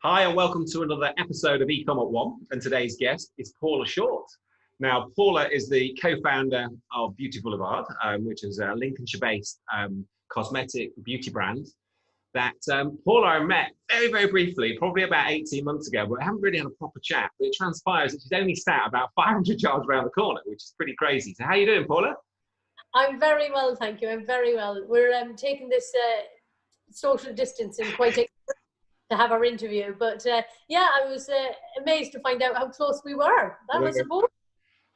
Hi, and welcome to another episode of eCom at One. And today's guest is Paula Short. Now, Paula is the co-founder of Beauty BLVD, which is a Lincolnshire-based cosmetic beauty brand that Paula I met very, very briefly, probably about 18 months ago, but I haven't really had a proper chat. But it transpires that she's only sat about 500 yards around the corner, which is pretty crazy. So how are you doing, Paula? I'm very well, thank you. I'm very well. We're taking this social distancing quite to have our interview, but yeah, I was amazed to find out how close we were. That was important.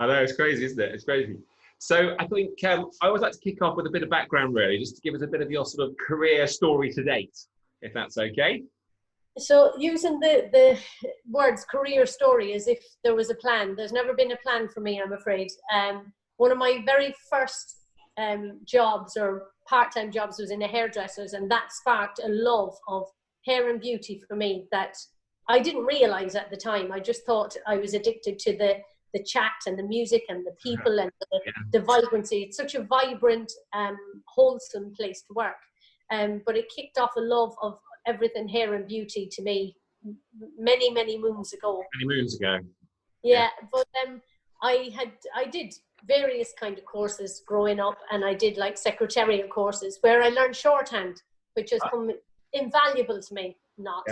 I know, it's crazy, isn't it? It's crazy. So I think I always like to kick off with a bit of background, really, just to give us a bit of your sort of career story to date, if that's okay. So using the words career story as if there was a plan. There's never been a plan for me, I'm afraid. One of my very first jobs or part-time jobs was in a hairdresser's, and that sparked a love of hair and beauty for me that I didn't realize at the time. I just thought I was addicted to the chat and the music and the people and the vibrancy. It's such a vibrant, wholesome place to work. But it kicked off a love of everything hair and beauty to me many, many moons ago. Many moons ago. Yeah, but I did various kind of courses growing up, and I did like secretarial courses where I learned shorthand, which has come invaluable to me. So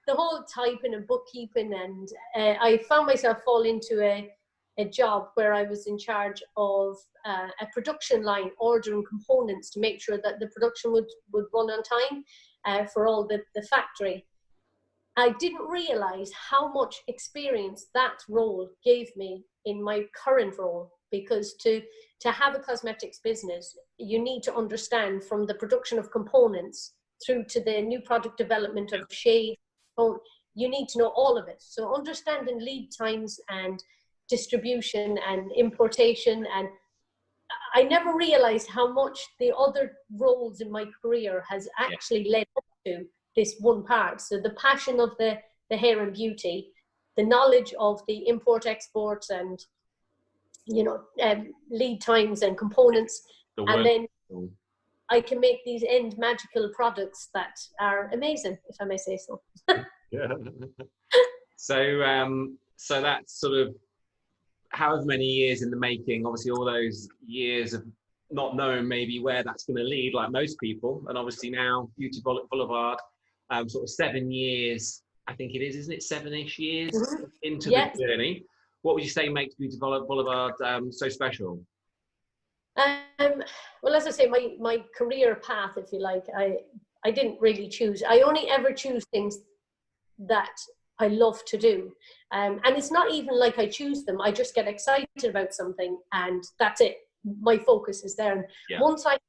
the whole typing and bookkeeping, and I found myself fall into a job where I was in charge of a production line, ordering components to make sure that the production would run on time for all the factory. I didn't realize how much experience that role gave me in my current role, because to have a cosmetics business, you need to understand from the production of components through to the new product development of shades. You need to know all of it. So understanding lead times and distribution and importation, and I never realized how much the other roles in my career has actually led up to this one part. So the passion of the hair and beauty, the knowledge of the import exports and lead times and components, and then I can make these end magical products that are amazing, if I may say so. So that's sort of however many years in the making, obviously all those years of not knowing maybe where that's going to lead, like most people, and obviously now Beauty BLVD, sort of 7 years, I think it is, isn't it, 7-ish years into the journey. What would you say makes Beauty BLVD so special? Well, as I say, my career path, if you like, I didn't really choose. I only ever choose things that I love to do. And it's not even like I choose them. I just get excited about something and that's it. My focus is there. And once I have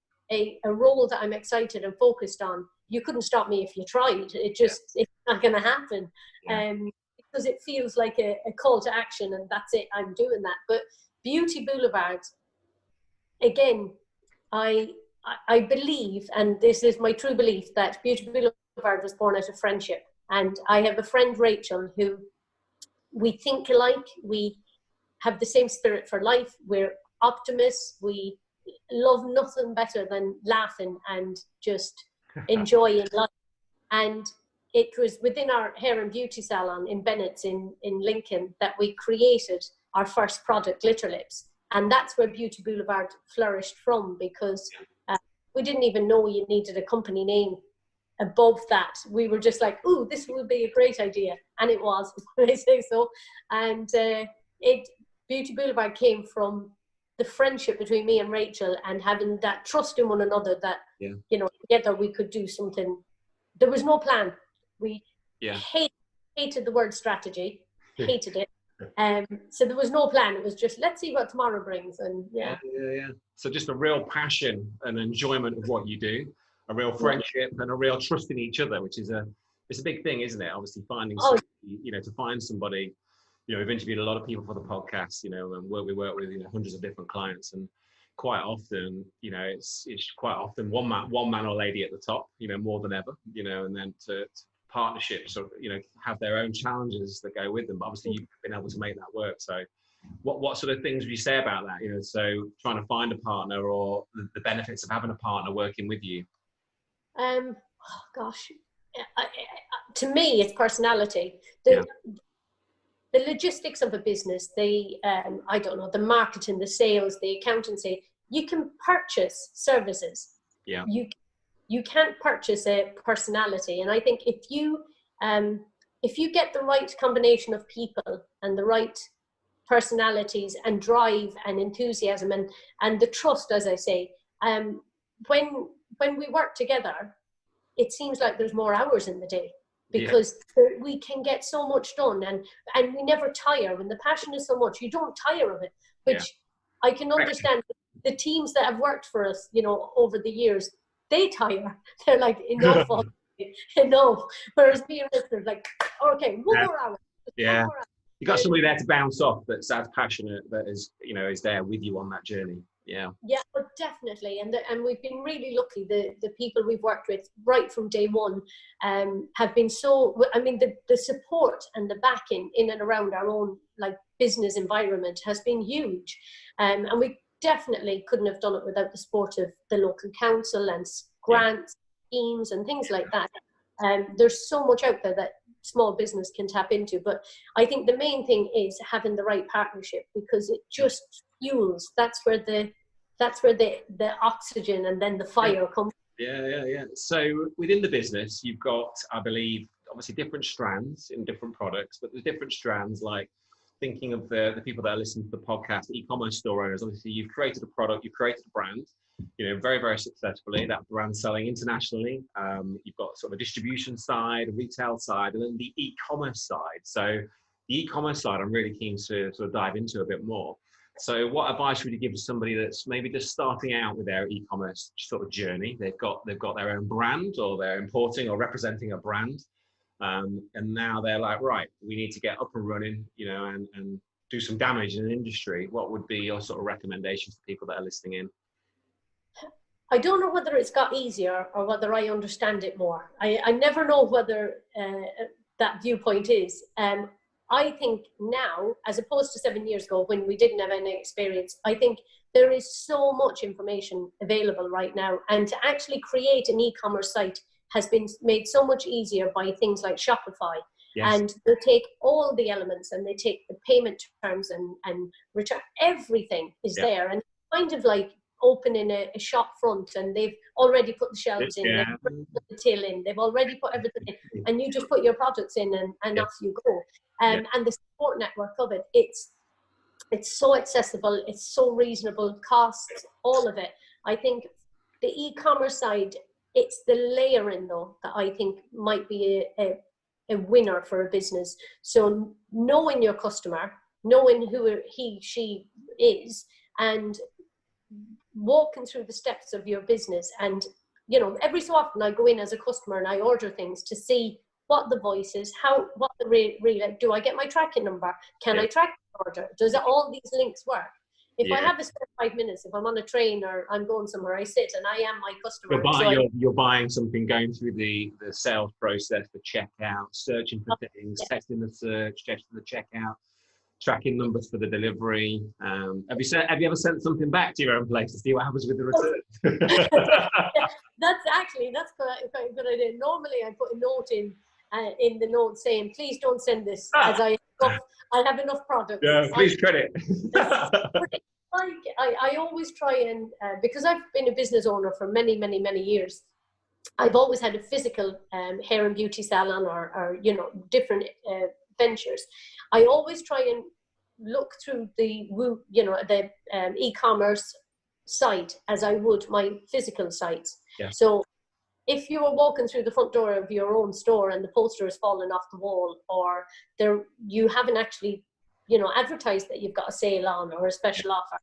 a role that I'm excited and focused on, you couldn't stop me if you tried. It's not going to happen. Because it feels like a call to action, and that's it. I'm doing that. But Beauty BLVD, again, I believe, and this is my true belief, that Beauty BLVD was born out of friendship. And I have a friend, Rachel, who we think alike. We have the same spirit for life. We're optimists. We love nothing better than laughing and just enjoying life. And it was within our hair and beauty salon in Bennett's in Lincoln that we created our first product, Glitter Lips. And that's where Beauty BLVD flourished from, because we didn't even know you needed a company name above that. We were just like, ooh, this would be a great idea. And it was, I say so. And Beauty BLVD came from the friendship between me and Rachel, and having that trust in one another that, together we could do something. There was no plan. We hated the word strategy, hated it. So there was no plan. It was just, let's see what tomorrow brings. And So just a real passion and enjoyment of what you do, a real friendship and a real trust in each other, which is it's a big thing, isn't it? Obviously finding somebody, to find somebody, we've interviewed a lot of people for the podcast, and we work with hundreds of different clients, and quite often, it's quite often one man or lady at the top, more than ever, and then to partnerships or have their own challenges that go with them. But obviously you've been able to make that work. So what sort of things would you say about that? So trying to find a partner, or the benefits of having a partner working with you. to me, it's personality. The logistics of a business, I don't know, the marketing, the sales, the accountancy, you can purchase services. Yeah. You can't purchase a personality. And I think if you get the right combination of people and the right personalities and drive and enthusiasm and the trust, as I say, when we work together, it seems like there's more hours in the day, because we can get so much done, and we never tire. When the passion is so much, you don't tire of it, which I can understand. The teams that have worked for us, you know, over the years, they tire. They're like, enough, enough. Whereas me and Richard, like, okay, one more hour. Yeah. You got somebody there to bounce off that's as passionate, that is, you know, is there with you on that journey. Yeah. Yeah, but definitely, and we've been really lucky. The people we've worked with right from day one have been so. I mean, the support and the backing in and around our own like business environment has been huge, and we definitely couldn't have done it without the support of the local council and grants, schemes, and things like that. There's so much out there that small business can tap into, but I think the main thing is having the right partnership, because it just fuels. That's where the oxygen and then the fire comes. Yeah. So within the business, you've got, I believe, obviously different strands in different products, but there's different strands. Like thinking of the people that are listening to the podcast, e-commerce store owners. Obviously, you've created a product, you've created a brand, you know, very, very successfully. That brand selling internationally. You've got sort of a distribution side, a retail side, and then the e-commerce side. So the e-commerce side, I'm really keen to sort of dive into a bit more. So what advice would you give to somebody that's maybe just starting out with their e-commerce sort of journey? They've got their own brand, or they're importing or representing a brand. And now they're like, right, we need to get up and running, you know, and do some damage in an industry. What would be your sort of recommendations to people that are listening in? I don't know whether it's got easier or whether I understand it more. I never know whether that viewpoint is. I think now, as opposed to 7 years ago when we didn't have any experience, I think there is so much information available right now. And to actually create an e-commerce site has been made so much easier by things like Shopify. Yes. And they take all the elements and they take the payment terms and return. Everything is there. And kind of like opening a shop front, and they've already put the shelves in, they've put the till in, they've already put everything in, and you just put your products in and off you go. And the support network of it, it's so accessible, it's so reasonable, costs, all of it. I think the e-commerce side, it's the layering though that I think might be a winner for a business. So knowing your customer, knowing who he, she is, and walking through the steps of your business. And, you know, every so often I go in as a customer and I order things to see what the voice is, what the do I get my tracking number? Can I track the order? Does all these links work? If I have a spare 5 minutes, if I'm on a train or I'm going somewhere, I sit and I am my customer. You're buying something, going through the sales process, the checkout, searching for things, testing the search, testing the checkout, tracking numbers for the delivery. Have you ever sent something back to your own place to see what happens with the return? That's quite a good idea. Normally I put a note in the note saying, please don't send this, as I have enough products. Yeah, please credit. I always try and, because I've been a business owner for many, many, many years, I've always had a physical hair and beauty salon or you know, different ventures. I always try and look through the e-commerce site as I would my physical sites. Yeah. So if you were walking through the front door of your own store and the poster is falling off the wall, or you haven't actually, you know, advertised that you've got a sale on or a special offer,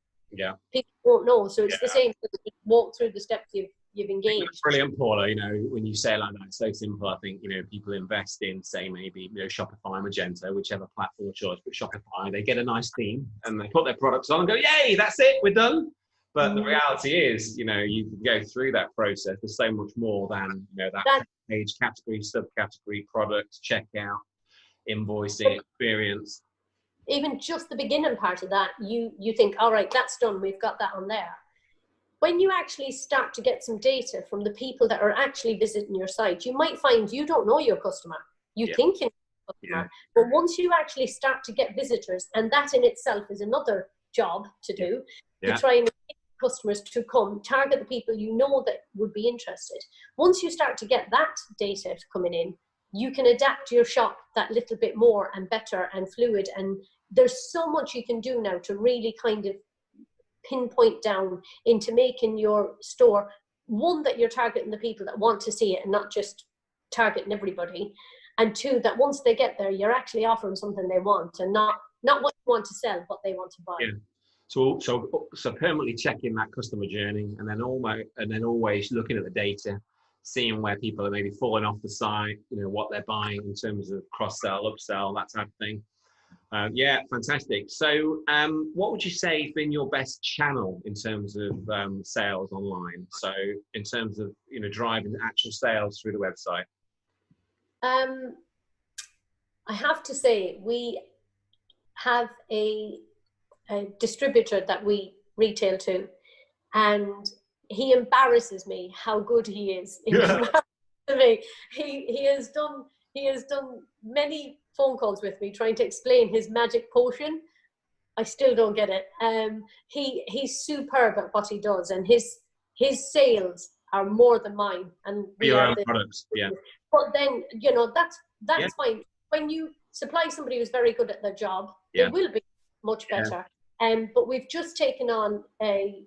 people won't know. So it's the same thing. Walk through the steps you've engaged. That's brilliant, Paula. You know, when you say it like that, it's so simple. I think, you know, people invest in, say, maybe, you know, Shopify, Magento, whichever platform of choice, but Shopify, they get a nice theme and they put their products on and go, yay, that's it, we're done. But the reality is, you know, you can go through that process. There's so much more than, you know, that page, category, subcategory, product, checkout, invoicing, experience. Even just the beginning part of that, you think, all right, that's done. We've got that on there. when you actually start to get some data from the people that are actually visiting your site, you might find you don't know your customer. You think you know your customer, but once you actually start to get visitors, and that in itself is another job to do, to try and get customers to come, target the people you know that would be interested. Once you start to get that data coming in, you can adapt your shop that little bit more and better and fluid. And there's so much you can do now to really kind of pinpoint down into making your store, one, that you're targeting the people that want to see it and not just targeting everybody, and two, that once they get there, you're actually offering something they want and not what you want to sell, what they want to buy. So permanently checking that customer journey, and then always looking at the data, seeing where people are maybe falling off the site, what they're buying in terms of cross-sell, upsell, that type of thing. Fantastic. So what would you say has been your best channel in terms of sales online? So in terms of, driving actual sales through the website? I have to say, we have a distributor that we retail to, and he embarrasses me how good he is. He has done many phone calls with me trying to explain his magic potion. I still don't get it. He's superb at what he does, and his sales are more than mine. And your own products, But then that's fine. When you supply somebody who's very good at their job, they will be much better. But we've just taken on a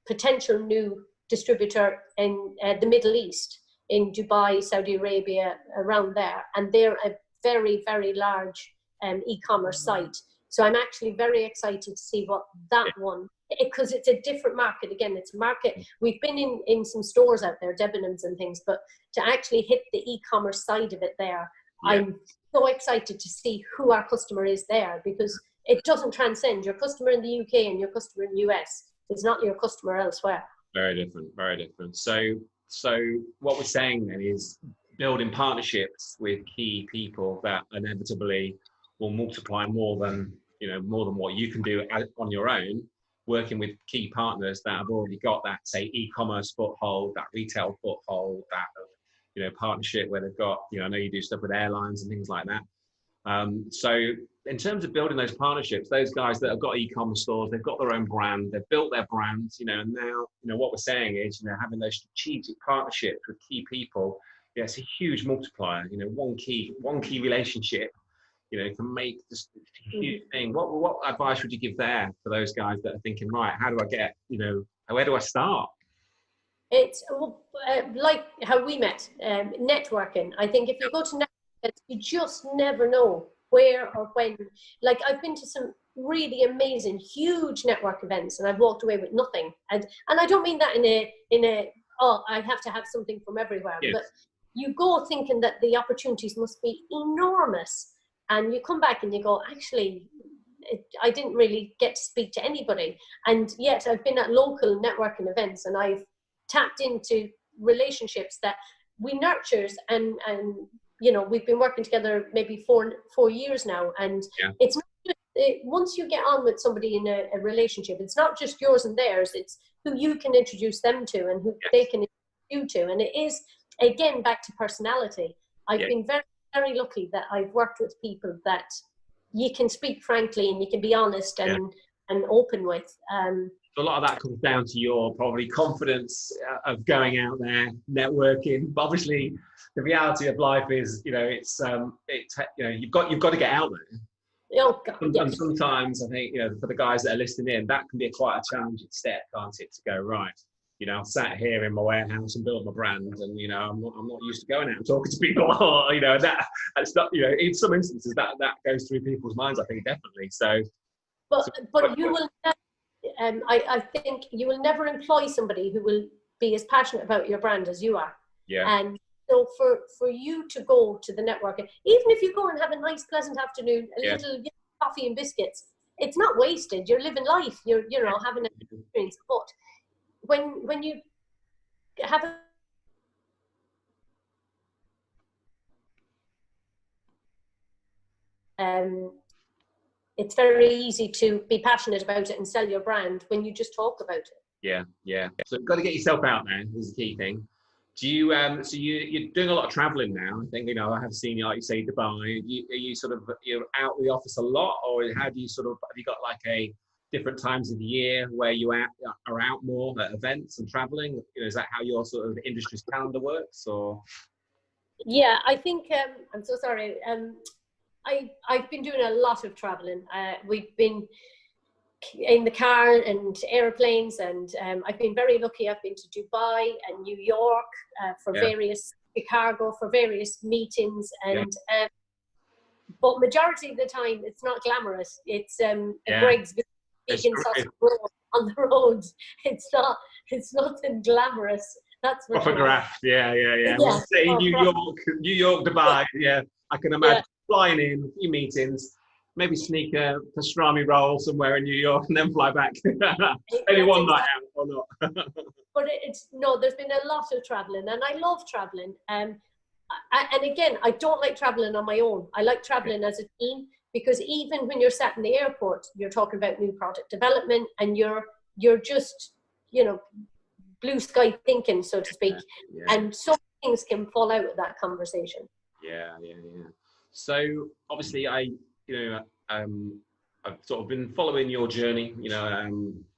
potential new distributor in the Middle East, in Dubai, Saudi Arabia, around there, and they're a very, very large e-commerce site. So I'm actually very excited to see what that one, because it's a different market. Again, it's a market, we've been in some stores out there, Debenhams and things, but to actually hit the e-commerce side of it there, I'm so excited to see who our customer is there, because it doesn't transcend. Your customer in the UK and your customer in the US is not your customer elsewhere. Very different, very different. So what we're saying then is building partnerships with key people that inevitably will multiply more than what you can do on your own, working with key partners that have already got that, say, e-commerce foothold, that retail foothold, that partnership where they've got, I know you do stuff with airlines and things like that. So in terms of building those partnerships, those guys that have got e-commerce stores, they've got their own brand, they've built their brands, and now, what we're saying is, having those strategic partnerships with key people, it's a huge multiplier. One key relationship, can make this huge thing. What advice would you give there for those guys that are thinking, right, how do I get, where do I start? It's like how we met, networking. I think if you go to networking, you just never know where or when. Like, I've been to some really amazing, huge network events, and I've walked away with nothing. And I don't mean that in a I have to have something from everywhere. But you go thinking that the opportunities must be enormous, and you come back and you go, actually, I didn't really get to speak to anybody. And yet I've been at local networking events, and I've tapped into relationships that we nurtured, and we've been working together maybe four years now. And it's not just, once you get on with somebody in a relationship, it's not just yours and theirs, it's who you can introduce them to and who they can introduce you to. And it is, again, back to personality. I've been very, very lucky that I've worked with people that you can speak frankly and you can be honest and open with. So a lot of that comes down to your probably confidence of going out there, networking. But obviously, the reality of life is, you've got to get out there. Oh, God, and sometimes I think, for the guys that are listening in, that can be quite a challenging step, can't it? To go, right, I've sat here in my warehouse and built my brand, and I'm not used to going out and talking to people. That's not, in some instances that goes through people's minds. I think definitely. So, but you will. I think you will never employ somebody who will be as passionate about your brand as you are. And so for you to go to the networking, even if you go and have a nice, pleasant afternoon, a little coffee and biscuits, it's not wasted. You're living life. You're having an experience. But when you have it's very easy to be passionate about it and sell your brand when you just talk about it. Yeah. So you've got to get yourself out there is the key thing. Do you so you're doing a lot of traveling now? I think, I have seen you, like you say, Dubai. Are you sort of, you're out of the office a lot, or how do you sort of, have you got like a different times of the year where you are out more at events and traveling? Is that how your sort of industry's calendar works, or? Yeah, I think I'm so sorry. I've been doing a lot of traveling. We've been in the car and airplanes, and I've been very lucky. I've been to Dubai and New York for various, Chicago for various meetings, and but majority of the time it's not glamorous. It's Greg's vegan sausage roll on the roads. It's nothing glamorous. That's for sure. Yeah. Yeah. Say New York, Dubai. Yeah, I can imagine flying in, a few meetings, maybe sneak a pastrami roll somewhere in New York and then fly back. Maybe one night out or not. But there's been a lot of traveling, and I love traveling. And again, I don't like traveling on my own. I like traveling as a team, because even when you're sat in the airport, you're talking about new product development, and you're just, blue sky thinking, so to speak. And so things can fall out of that conversation. Yeah. So obviously I've sort of been following your journey,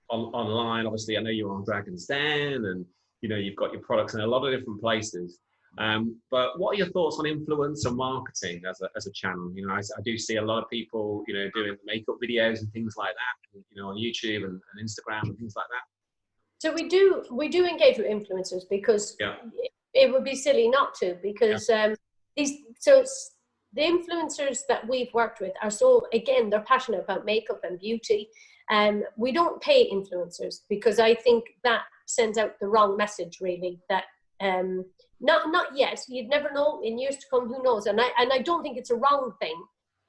online. Obviously I know you're on Dragon's Den, and you've got your products in a lot of different places. But what are your thoughts on influencer marketing as a channel? I do see a lot of people, doing makeup videos and things like that, on YouTube and Instagram and things like that. So we do engage with influencers, because it would be silly not to, because the influencers that we've worked with are they're passionate about makeup and beauty. We don't pay influencers, because I think that sends out the wrong message, really, that not yet. You'd never know. In years to come, who knows? And I don't think it's a wrong thing.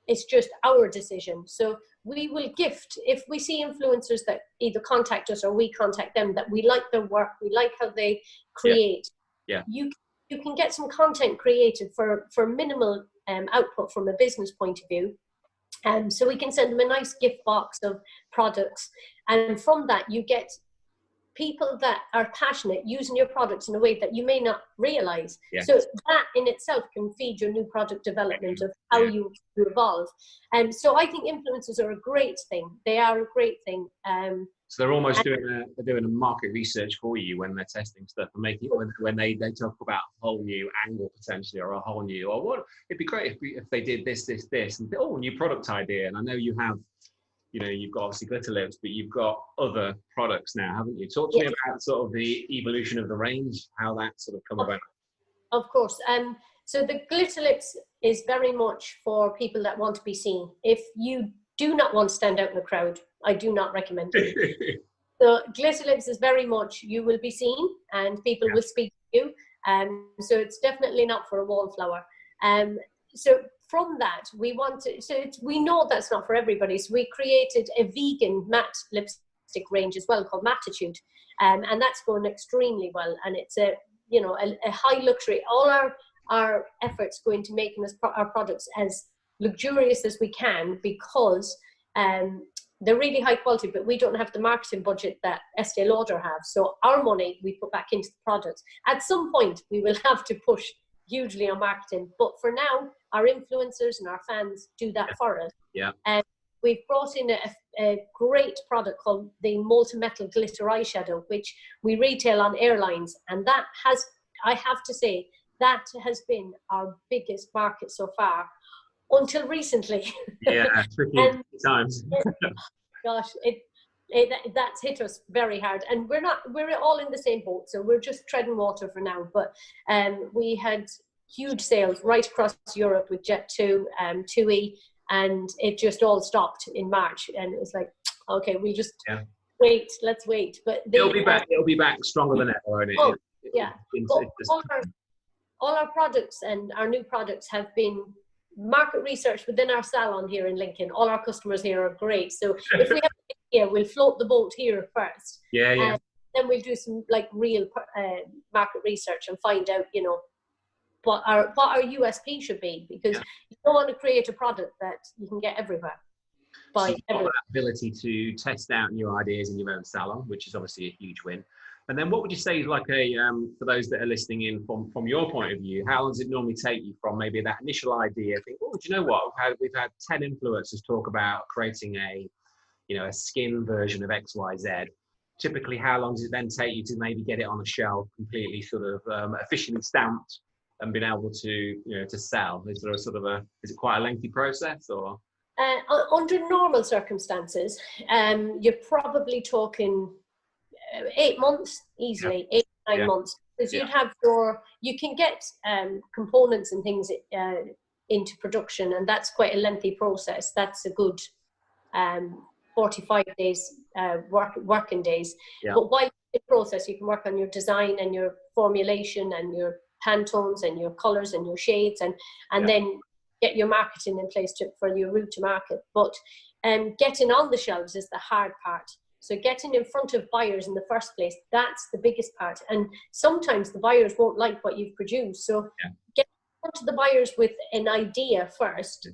It's just our decision. So we will gift, if we see influencers that either contact us or we contact them, that we like their work, we like how they create. You can get some content created for minimal output from a business point of view. So we can send them a nice gift box of products. And from that, you get people that are passionate using your products in a way that you may not realize. So that in itself can feed your new product development of how you evolve. And so I think influencers are a great thing. They are a great thing. So they're almost doing a market research for you when they're testing stuff, and making when they talk about a whole new angle potentially, or a whole new, or what it'd be great if they did this, and new product idea. And I know you have, you've got obviously glitter lips, but you've got other products now, haven't you? Talk to me about sort of the evolution of the range, how that sort of come about. Of course. So the glitter lips is very much for people that want to be seen. If you do not want to stand out in a crowd, I do not recommend it. So glitter lips is very much, you will be seen and people will speak to you. So it's definitely not for a wallflower. So from that, we know that's not for everybody. So we created a vegan matte lipstick range as well, called Mattitude. And that's going extremely well. And it's a high luxury. All our efforts go into making our products as luxurious as we can, because they're really high quality, but we don't have the marketing budget that Estee Lauder have. So our money we put back into the products. At some point, we will have to push hugely on marketing, but for now, our influencers and our fans do that for us. And we've brought in a great product called the Molten Metal Glitter Eyeshadow, which we retail on airlines, and that has, I have to say, that has been our biggest market so far, until recently. Tricky times. Gosh, that's hit us very hard, and we're all in the same boat, so we're just treading water for now. But we had huge sales right across Europe with Jet2, TUI, and it just all stopped in March, and it was like, okay, we just let's wait. But it'll be back stronger than ever, won't it? All our products and our new products have been market research within our salon here in Lincoln. All our customers here are great. So if we have an idea, we'll float the boat here first. Then we'll do some real market research and find out, what our USP should be, because you don't want to create a product that you can get everywhere. by you've got that ability to test out new ideas in your own salon, which is obviously a huge win. And then what would you say is like a, for those that are listening in from your point of view, how long does it normally take you from maybe that initial idea, think, oh, do you know what, we've had 10 influencers talk about creating a, you know, a skin version of XYZ. Typically, how long does it then take you to maybe get it on a shelf completely sort of officially stamped and been able to, you know, to sell? Is there a sort of is it quite a lengthy process or? Under normal circumstances, you're probably talking 8 months easily, 8-9 months, because you'd have you can get components and things into production, and that's quite a lengthy process. That's a good 45 days working days. But while in process, you can work on your design and your formulation and your Pantones and your colors and your shades, and then get your marketing in place for your route to market. But getting on the shelves is the hard part. So getting in front of buyers in the first place, that's the biggest part. And sometimes the buyers won't like what you've produced. So getting in front of the buyers with an idea first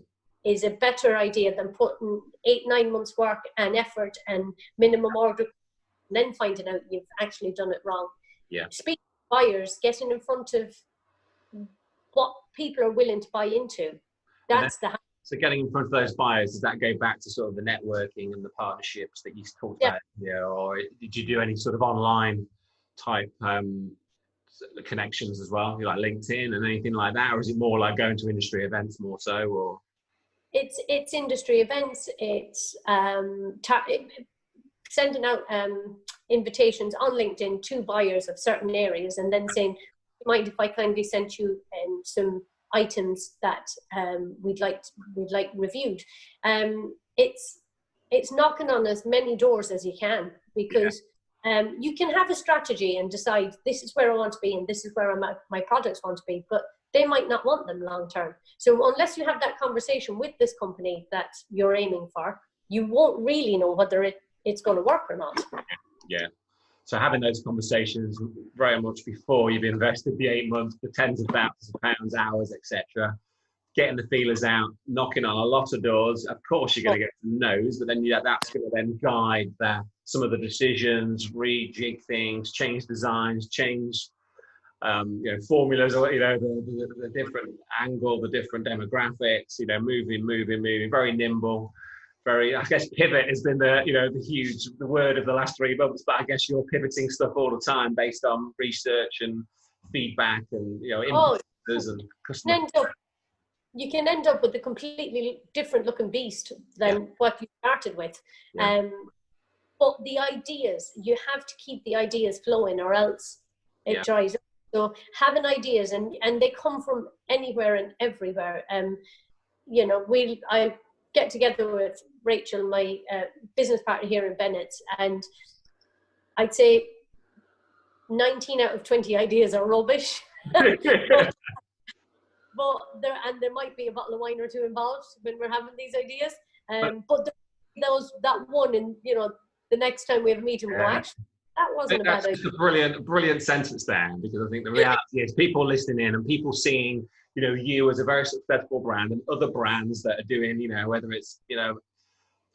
is a better idea than putting 8-9 months work and effort and minimum order, and then finding out you've actually done it wrong. Speaking of buyers, getting in front of what people are willing to buy into, that's the. So getting in front of those buyers, does that go back to sort of the networking and the partnerships that you talked about? Or did you do any sort of online type connections as well, like LinkedIn and anything like that? Or is it more like going to industry events more so? Or it's industry events. It's sending out invitations on LinkedIn to buyers of certain areas, and then saying, mind if I kindly send you some items that we'd like reviewed. It's knocking on as many doors as you can, because you can have a strategy and decide this is where I want to be and this is where my products want to be, but they might not want them long term. So unless you have that conversation with this company that you're aiming for, you won't really know whether it's going to work or not. So having those conversations very much before you've invested the 8 months, the tens of thousands of pounds, hours, etc., getting the feelers out, knocking on a lot of doors. Of course, you're going to get some no's, but then that's going to then guide some of the decisions, rejig things, change designs, change formulas, or the different angle, the different demographics. Moving, very nimble. Very, I guess pivot has been the word of the last 3 months, but I guess you're pivoting stuff all the time based on research and feedback and influencers and customers. You can end up with a completely different looking beast than what you started with. But the ideas, you have to keep the ideas flowing, or else it dries up. So having ideas, and they come from anywhere and everywhere. I get together with Rachel, my business partner here in Bennett's, and I'd say 19 out of 20 ideas are rubbish. but there might be a bottle of wine or two involved when we're having these ideas. But that one, and the next time we have a meeting, we'll go, actually, that wasn't a bad idea. That's a brilliant sentence there, because I think the reality is people listening in and people seeing you as a very successful brand, and other brands that are doing, whether it's,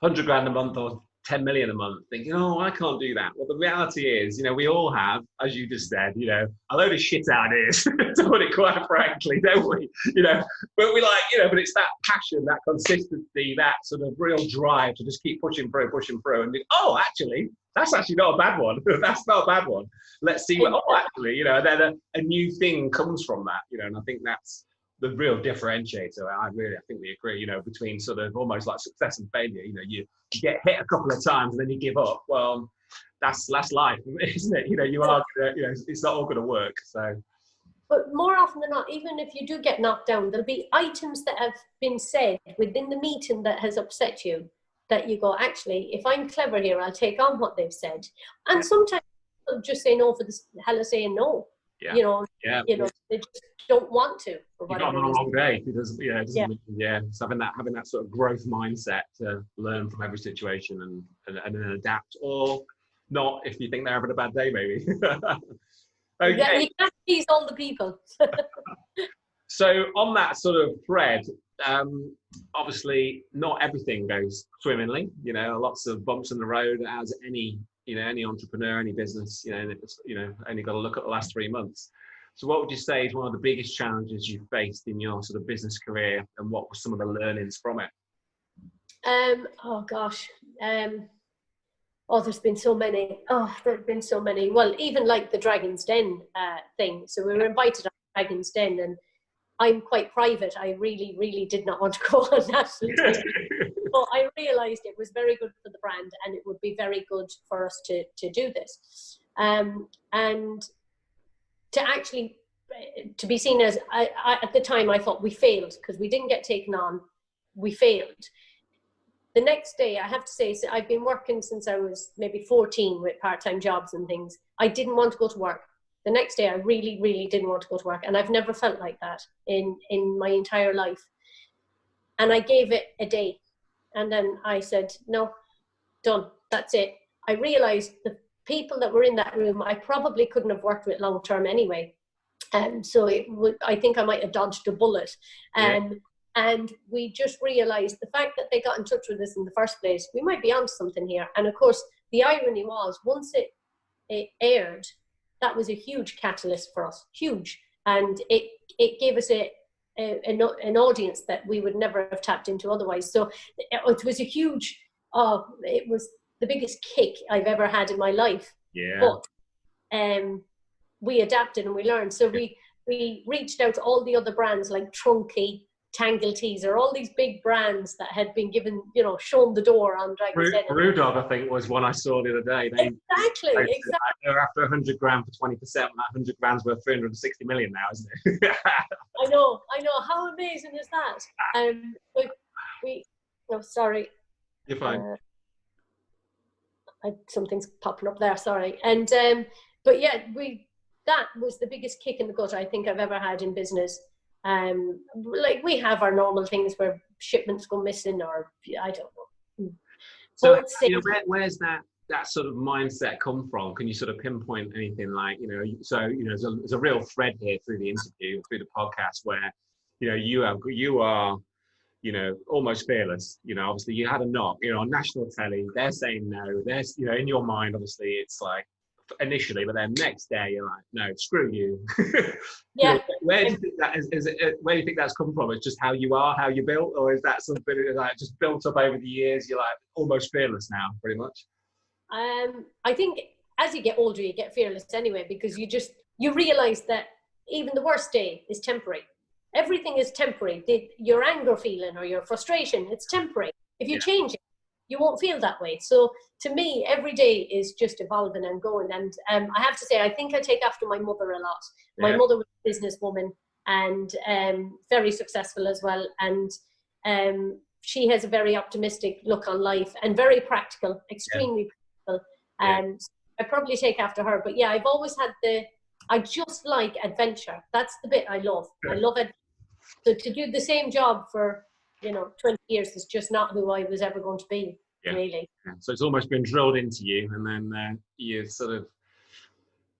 100 grand a month or 10 million a month, thinking, oh, I can't do that. Well, the reality is, we all have, as you just said, a load of shit ideas, to put it quite frankly, don't we? But we but it's that passion, that consistency, that sort of real drive to just keep pushing through and think, oh, actually, that's actually not a bad one. That's not a bad one. Let's see what, then a new thing comes from that, and I think that's the real differentiator. I think we agree, between sort of almost like success and failure. You get hit a couple of times and then you give up. Well, that's life, isn't it? You are gonna, it's not all going to work. So, but more often than not, even if you do get knocked down, there'll be items that have been said within the meeting that has upset you, that you go, actually, if I'm clever here, I'll take on what they've said. And sometimes they'll just say no for the hell of saying no. They just don't want to. You've got on a long day. It's having that sort of growth mindset to learn from every situation and then adapt, or not if you think they're having a bad day, maybe. Okay. Yeah, you can't please all the people. So on that sort of thread, obviously not everything goes swimmingly, you know, lots of bumps in the road as any, you know, any entrepreneur, any business, you know, and it's, you know, only got to look at the last 3 months. So what would you say is one of the biggest challenges you faced in your sort of business career, and what were some of the learnings from it? Oh gosh. Oh, there's been so many. Oh, there've been so many. Well, even like the Dragon's Den thing. So we were invited on Dragon's Den, and I'm quite private. I really, really did not want to go on national TV. But I realised it was very good for the brand, and it would be very good for us to do this. And to actually, to be seen as, at the time I thought we failed because we didn't get taken on. We failed. The next day, I have to say, so I've been working since I was maybe 14 with part-time jobs and things. I didn't want to go to work. The next day, I really, really didn't want to go to work. And I've never felt like that in my entire life. And I gave it a day. And then I said, no, done. That's it. I realized the people that were in that room, I probably couldn't have worked with long term anyway. So I think I might have dodged a bullet. And we just realized the fact that they got in touch with us in the first place, we might be onto something here. And of course, the irony was, once it aired, that was a huge catalyst for us, huge. And it gave us an audience that we would never have tapped into otherwise. So it was a huge, it was the biggest kick I've ever had in my life. Yeah. But we adapted and we learned. So we reached out to all the other brands like Trunky, Tangle Teaser, all these big brands that had been given, you know, shown the door on Dragon's Den. Brewdog, I think, was one I saw the other day. Exactly. They're after 100 grand for 20%. That 100 grand's worth 360 million now, isn't it? I know. How amazing is that? Oh, sorry. You're fine. Something's popping up there. Sorry. And but yeah, that was the biggest kick in the gut I think I've ever had in business. Like we have our normal things where shipments go missing, or I don't know. So you know, where's that sort of mindset come from? Can you sort of pinpoint anything, like, you know, so, you know, there's a real thread here through the interview, through the podcast, where, you know, you are, you know, almost fearless. You know, obviously you had a knock, you know, on national telly, they're saying no, there's, you know, in your mind, obviously it's like, initially, but then next day you're like, no, screw you. Yeah. You know, where do you think that where do you think that's come from? It's just how you are, how you built, or is that something like just built up over the years? You're like almost fearless now, pretty much. I think as you get older, you get fearless anyway, because you realize that even the worst day is temporary. Everything is temporary. Your anger feeling or your frustration, it's temporary. If you change it, you won't feel that way. So to me, every day is just evolving and going. And I have to say, I think I take after my mother a lot. My mother was a businesswoman and very successful as well. And she has a very optimistic look on life and very practical, extremely practical. So I probably take after her. But yeah, I've always had I just like adventure. That's the bit I love. I love it. So to do the same job for, you know, 20 years is just not who I was ever going to be, really. Yeah. So it's almost been drilled into you, and then you sort of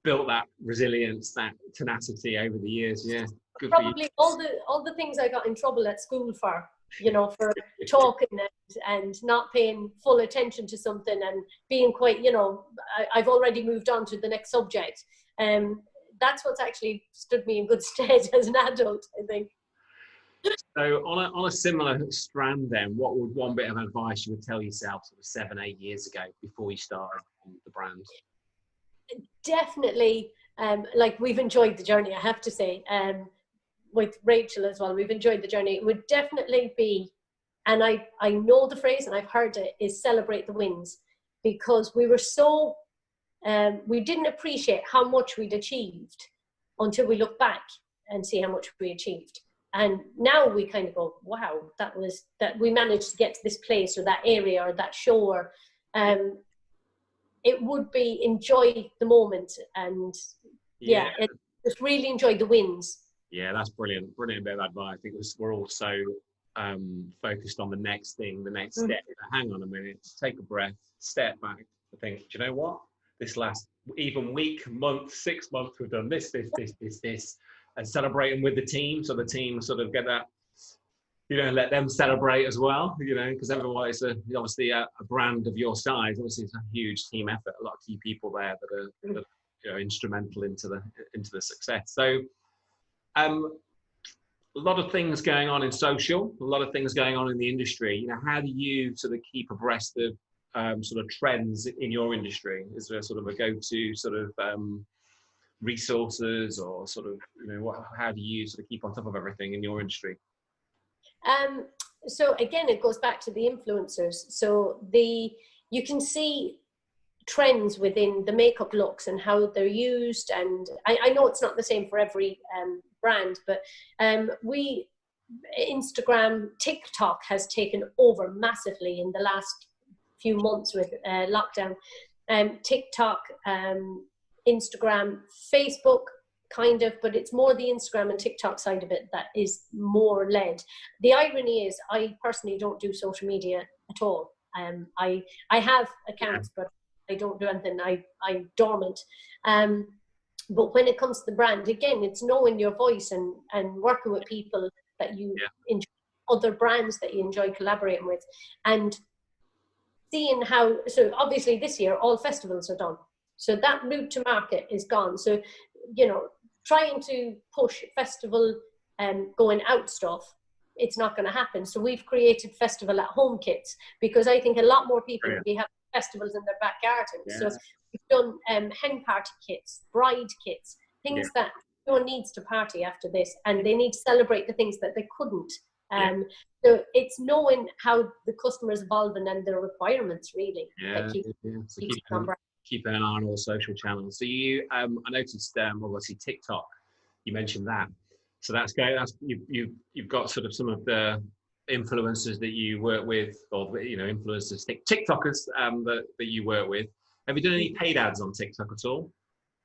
built that resilience, that tenacity over the years. Yeah, good probably for you. all the things I got in trouble at school for, you know, for talking and not paying full attention to something and being quite, you know, I've already moved on to the next subject. That's what's actually stood me in good stead as an adult, I think. So on a similar strand then, what would one bit of advice you would tell yourself sort of 7-8 years ago before you started the brand? Definitely, like we've enjoyed the journey, I have to say, with Rachel as well, we've enjoyed the journey. It would definitely be, and I know the phrase and I've heard it, is celebrate the wins, because we were so, we didn't appreciate how much we'd achieved until we look back and see how much we achieved. And now we kind of go, wow, that we managed to get to this place or that area or that show. Or it would be enjoy the moment and just really enjoy the wins. Yeah, that's brilliant. Brilliant bit of advice. I think we're all so focused on the next thing, the next step. Hang on a minute, take a breath, step back, and think, do you know what? This last even week, month, 6 months, we've done this. And celebrating with the team, so the team sort of get that you know, let them celebrate as well, you know, because everyone is obviously a brand of your size. Obviously, it's a huge team effort. A lot of key people there that are you know, instrumental into the success. So, a lot of things going on in social, a lot of things going on in the industry. You know, how do you sort of keep abreast of sort of trends in your industry? Is there sort of a go-to sort of resources, or sort of, you know, how do you sort of keep on top of everything in your industry? So again, it goes back to the influencers. So you can see trends within the makeup looks and how they're used. And I know it's not the same for every brand, but Instagram, TikTok has taken over massively in the last few months with lockdown. TikTok, Instagram, Facebook, kind of, but it's more the Instagram and TikTok side of it that is more led. The irony is, I personally don't do social media at all. I have accounts, but I don't do anything. I'm dormant. But when it comes to the brand, again, it's knowing your voice and working with people that you enjoy, other brands that you enjoy collaborating with, and seeing how. So obviously this year all festivals are done, so that route to market is gone. So, you know, trying to push festival and going out stuff, it's not going to happen. So we've created festival at home kits, because I think a lot more people will be having festivals in their back gardens. So we've done hen party kits, bride kits, things that everyone needs to party after this, and they need to celebrate the things that they couldn't. So it's knowing how the customers evolving and their requirements, really. So keeping an eye on all social channels. So you, I noticed, obviously TikTok, you mentioned that. So that's great. You've got sort of some of the influencers that you work with, or, you know, influencers, TikTokers that you work with. Have you done any paid ads on TikTok at all?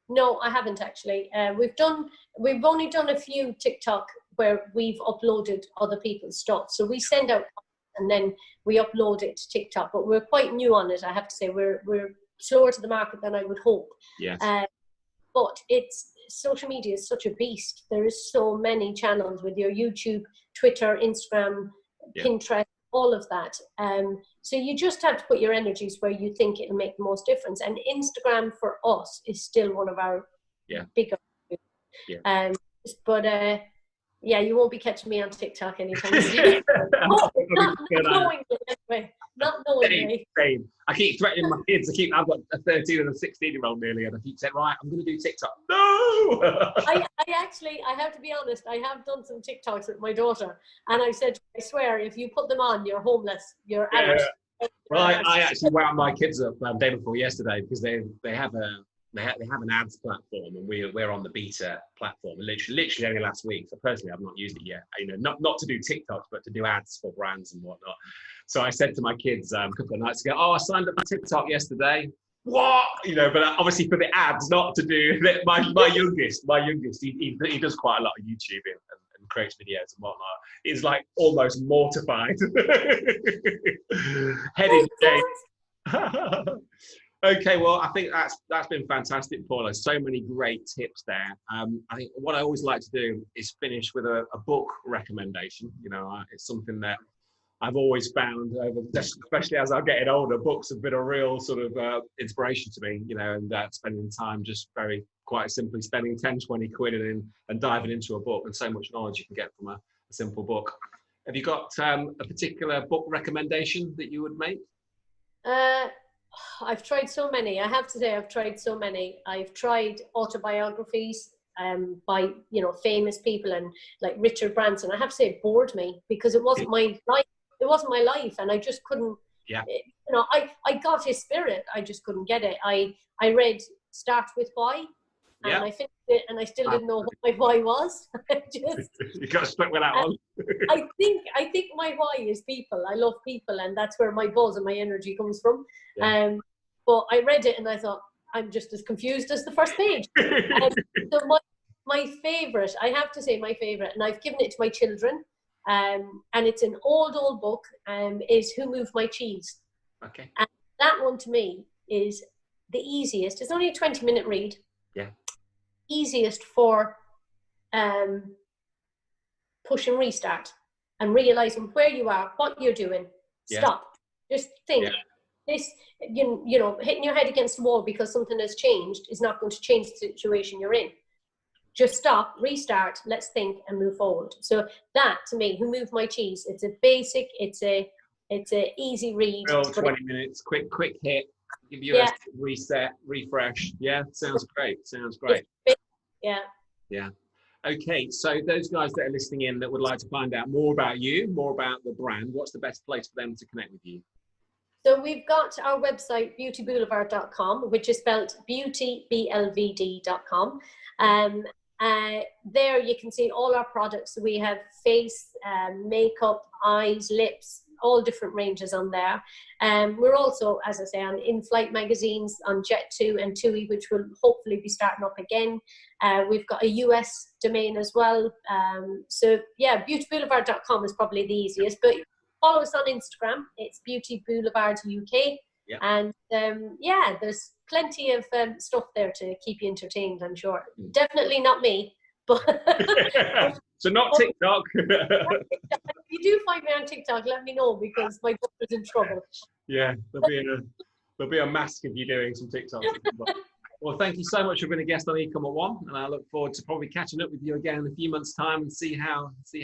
No, I haven't actually. We've only done a few TikTok where we've uploaded other people's stuff. So we send out and then we upload it to TikTok. But we're quite new on it, I have to say. We're slower to the market than I would hope. Yes. But social media is such a beast. There is so many channels with your YouTube, Twitter, Instagram, Pinterest, all of that. So you just have to put your energies where you think it'll make the most difference. And Instagram for us is still one of our bigger. But you won't be catching me on TikTok anytime soon. Not knowingly. Same. I keep threatening my kids. I've got a 13 and a 16-year-old nearly, and I keep saying, right, I'm going to do TikTok. No! I have to be honest, I have done some TikToks with my daughter, and I said, I swear, if you put them on, you're homeless. You're out. Well, I actually wound my kids up day before yesterday, because they have an ads platform, and we're on the beta platform. Literally only last week. So personally, I've not used it yet. You know, not to do TikToks, but to do ads for brands and whatnot. So I said to my kids a couple of nights ago, "Oh, I signed up for TikTok yesterday." What? You know, but obviously for the ads, not to do. My youngest, he does quite a lot of YouTubing and creates videos and whatnot. He's like almost mortified. Head in shame. Okay, well, I think that's been fantastic, Paula. So many great tips there. I think what I always like to do is finish with a book recommendation. You know, it's something that I've always found, especially as I'm getting older, books have been a real sort of inspiration to me. You know, and spending time just quite simply spending 10, 20 quid and diving into a book, and so much knowledge you can get from a simple book. Have you got a particular book recommendation that you would make? I've tried so many. I have to say, I've tried so many. I've tried autobiographies by, you know, famous people, and like Richard Branson. I have to say, it bored me, because it wasn't my life. It wasn't my life, and I just couldn't. You know, I got his spirit. I just couldn't get it. I read Start With Why, and I finished it, and I still didn't know what my why was. You got stuck with that one. I think my why is people. I love people, and that's where my buzz and my energy comes from. But I read it and I thought, I'm just as confused as the first page. So my favorite, I have to say my favorite, and I've given it to my children, and it's an old book, is Who Moved My Cheese? Okay. And that one to me is the easiest. It's only a 20-minute read. Yeah. Easiest for push and restart. and realizing where you are, what you're doing. Yeah. Stop. Just think. Yeah. This, you know, hitting your head against the wall because something has changed is not going to change the situation you're in. Just stop, restart, let's think and move forward. So that, to me, Who Moved My Cheese, it's a basic, it's a easy read. Real 20 minutes, quick hit, give you a reset, refresh. Yeah, sounds great. Sounds great. Yeah. Yeah. Okay, so those guys that are listening in that would like to find out more about you, more about the brand, what's the best place for them to connect with you? So we've got our website, beautyboulevard.com, which is spelled beautyblvd.com. There you can see all our products. We have face, makeup, eyes, lips, all different ranges on there. We're also, as I say, on in-flight magazines on Jet2 and TUI, which will hopefully be starting up again. We've got a US domain as well. So yeah, beautyboulevard.com is probably the easiest, but follow us on Instagram. It's Beauty Boulevard UK. Yeah. And yeah, there's plenty of stuff there to keep you entertained, I'm sure. Definitely not me, but so not TikTok. If you do find me on TikTok, let me know because my daughter's in trouble. Yeah, there'll be a mask of you doing some TikToks. Well, thank you so much for being a guest on eCommerce One, and I look forward to probably catching up with you again in a few months' time and see how